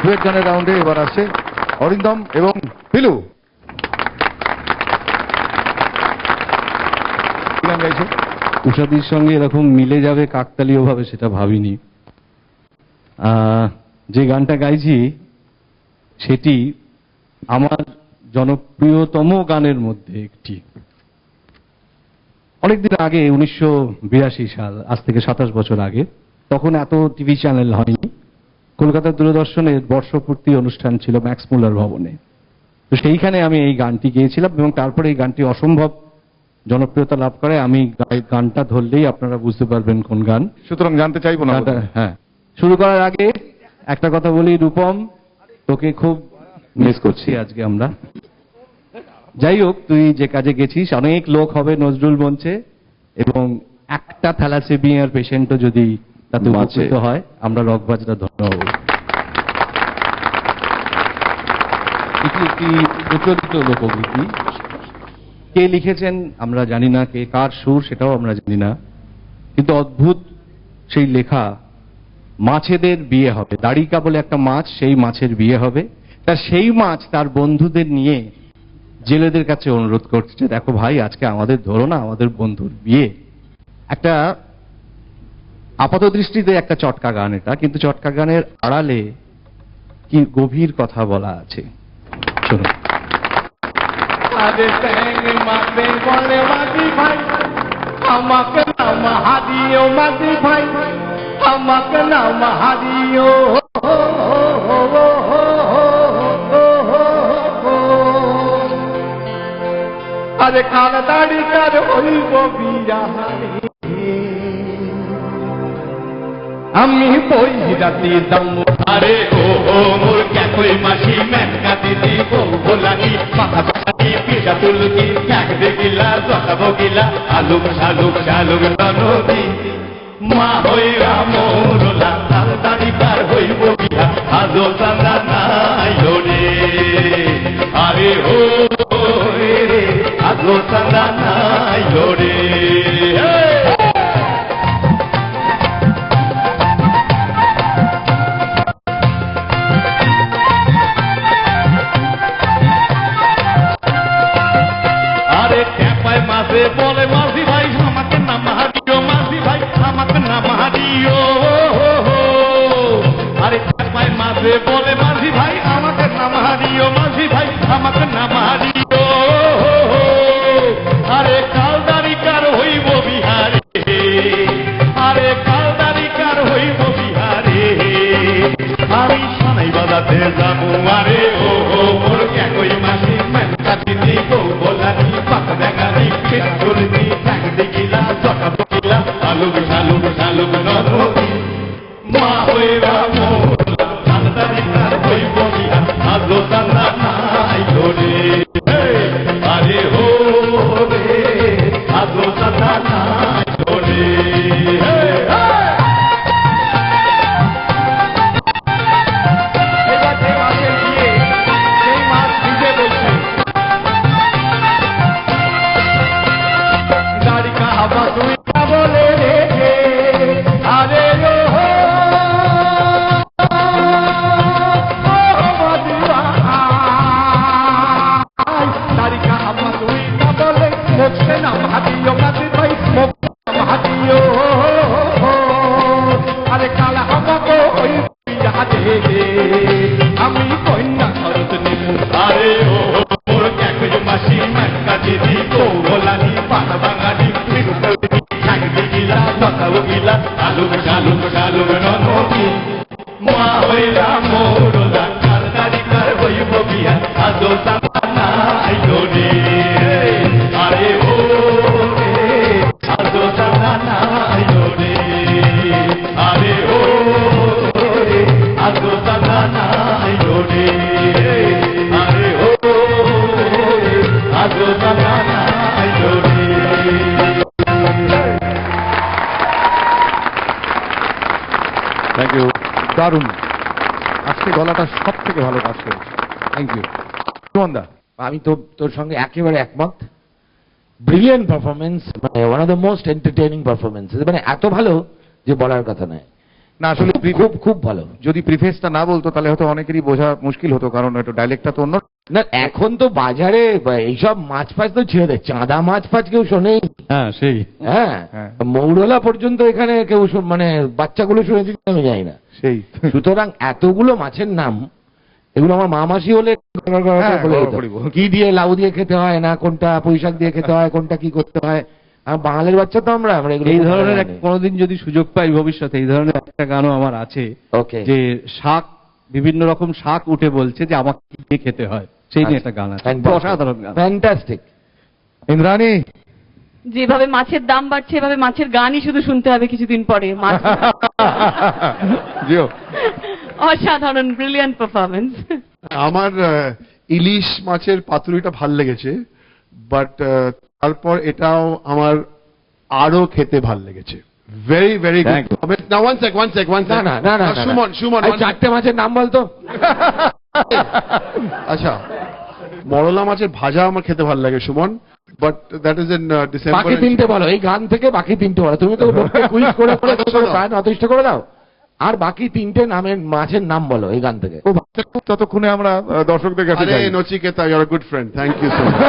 Duet গানের রাউন্ডে এবার আসছে অরিন্দম এবং পিলু। গান গাইছে উষাদির সঙ্গে এরকম মিলে যাবে কাকতালীয় ভাবে সেটা ভাবিনি। যে গানটা গাইছি সেটি আমার জনপ্রিয়তম গানের মধ্যে একটি। অনেকদিন আগে 1982 সাল, আজ থেকে 27 বছর আগে, তখন এত টিভি চ্যানেল হয়নি। কলকাতার দূরদর্শনের বর্ষপূর্তি অনুষ্ঠান ছিল ম্যাক্স মুলার ভবনে। তো সেইখানে আমি এই গানটি গেয়েছিলাম এবং তারপরে এই গানটি অসম্ভব জনপ্রিয়তা লাভ করে। আমি গানটা ধরলেই আপনারা বুঝতে পারবেন কোন গান, সুতরাং জানতে চাইবো না। হ্যাঁ, শুরু করার আগে একটা কথা বলি, রূপম তোকে খুব মিস করছি আজকে আমরা। যাই হোক, তুই যে কাজে গেছিস, অনেক লোক হবে নজরুল মঞ্চে এবং একটা থ্যালাসেমিয়ার পেশেন্টও যদি তাতে উপকৃত হয়, আমরা রকবাজরা ধন্য হব। এটি একটি প্রচলিত লোকগীতি। কে লিখেছেন আমরা জানি না, কে কার সুর সেটাও আমরা জানি না, কিন্তু অদ্ভুত সেই লেখা। মাছেদের বিয়ে হবে, দাড়িকা বলে একটা মাছ, সেই মাছের বিয়ে হবে। তার সেই মাছ তার বন্ধুদের নিয়ে জেলেদের কাছে অনুরোধ করছে, দেখো ভাই আজকে আমাদের ধরো না, আমাদের বন্ধুর বিয়ে। একটা আপাত দৃষ্টিতে একটা চটকা গান এটা, কিন্তু চটকা গানের আড়ালে কি গভীর কথা বলা আছে, শুনুন। আমাকে নাম হাদিও মাঝি ভাই, আমাকে নাম হাদিও। আরে কাল দাড়ি কার হইব বিয়া, আমি বই রাতে দাম। আরে ও মোর ক্যাকই মাসি মেনকা দিদি বউ ভোলানি মাথা পানি পিঠা তুলকি এক দেখিলা জটাবো গিলা আলুক শালুক শালুক নদী মা হইরা মোরলা কাল দাড়ি কার হইব বিয়া আজো চান্দা নাই রে। আরে ও রে আজো চান্দা নাই রে। বলে মাঝি ভাই আমাকে নাম হারিও, মাঝি ভাই আমাকে নাম হারিও। আরে পায় মাঝে বলে মাঝি ভাই আমাকে নাম হারিও, মাঝি ভাই আমাকে নাম হারিও। আরে কালদারি কার হইব বিহারে, আরে কালদারি কার হইব বিহারে। আমি সানাই বাজাতে যাবো। আরে ও মোর একই মাসি মেনকা দিদি বউ বলানি পাকা দেখানি পিঠা তুলকি ঠ্যাং দেখিলা জটাবো গিলা আলুক শালুক শালুক নদী মা হইরা মোরলা কালদারি কার হইব বিয়া আজো চান্দা নাই রে। আরে ও রে আজো চান্দা নাই রে। আমি কন্যা খরচ নেব। আরে ও মোর ক্যাকই মাসি মেনকা দিদি বউ ভোলানি পানা বাঙালি ঠ্যাং দেখিলা জটাবো গিলা আলুক শালুক শালুক নদী মা হইরা মোরলা কালদারি কার হইব বিয়া আজো চান্দা নাই রে। আরে ও রে আজো চান্দা নাই রে। আরে ও রে আজো চান্দা নাই রে। আরে ও রে আজো চান্দা নাই রে। থ্যাংক ইউ, দারুণ। আজকে গলাটা সব থেকে ভালো কাজ করেছে। থ্যাংক ইউ সুমনদা। আমি তো তোর সঙ্গে একেবারে একমত। ব্রিলিয়েন্ট পারফরমেন্স, মানে one of the most entertaining performance, মানে এত ভালো যে বলার কথা নয়। না আসলে খুব খুব ভালো। যদি প্রিফেসটা না বলতো তাহলে হয়তো অনেকেরই বোঝা মুশকিল হতো, কারণ একটু ডাইলেক্টটা তো অন্য। না এখন তো বাজারে এইসব মাছ ফাছ তো ছেড়ে দেয়, চাঁদা মাছ ফাছ কেউ শোনেই। হ্যাঁ সেই হ্যাঁ, হ্যাঁ। মৌরলা পর্যন্ত এখানে কেউ মানে বাচ্চাগুলো শুনেছি আমি জানি না। সেই সুতরাং এতগুলো মাছের নাম, এগুলো আমার মা মাসি হলে হ্যাঁ, বলে দিত। বলিব। কি দিয়ে লাউ দিয়ে খেতে হয় না, কোনটা পুঁইশাক দিয়ে খেতে হয়, কোনটা কি করতে হয়। আর বাঙালির বাচ্চা তো আমরা এগুলো এই খুব ধরনের ভালো এক জানি। কোনোদিন যদি সুযোগ পাই ভবিষ্যতে, এই ধরনের একটা গানও আমার আছে, ওকে, যে শাক, বিভিন্ন রকম শাক উঠে বলছে যে আমাকে কি দিয়ে খেতে হয়, সেই নিয়ে একটা গান আছে, অসাধারণ গান। ফ্যান্টাস্টিক। ইন্দ্রাণী, যেভাবে মাছের দাম বাড়ছে এভাবে মাছের গানই শুধু শুনতে হবে কিছুদিন পরে। মাছ জিও। অসাধারণ, ব্রিলিয়ান্ট পারফরমেন্স। আমার ইলিশ মাছের পাতুরিটা ভাল লেগেছে, বাট তারপর এটাও আমার আরো খেতে ভাল লেগেছে। Very very Thank good. না ওয়ান সেক না না না না, সুমন সুমন এই চারটে মাছের নাম বলতো। আচ্ছা, মরলা মাছের ভাজা আমার খেতে ভাল লাগে Suman, but that is in December. বাকি তিনটে বলো, এই গান থেকে বাকি তিনটে বলো। তুমি তো লোককে কুইজ করে করে প্রায় অতিষ্ঠ করে দাও। আর বাকি তিনটে নামের মাছের নাম বলো এই গান থেকে। ও ভাবতে ততক্ষণে আমরা দর্শকদের কাছে আরে যাই। Nachiketa, you are good friend, thank you so much.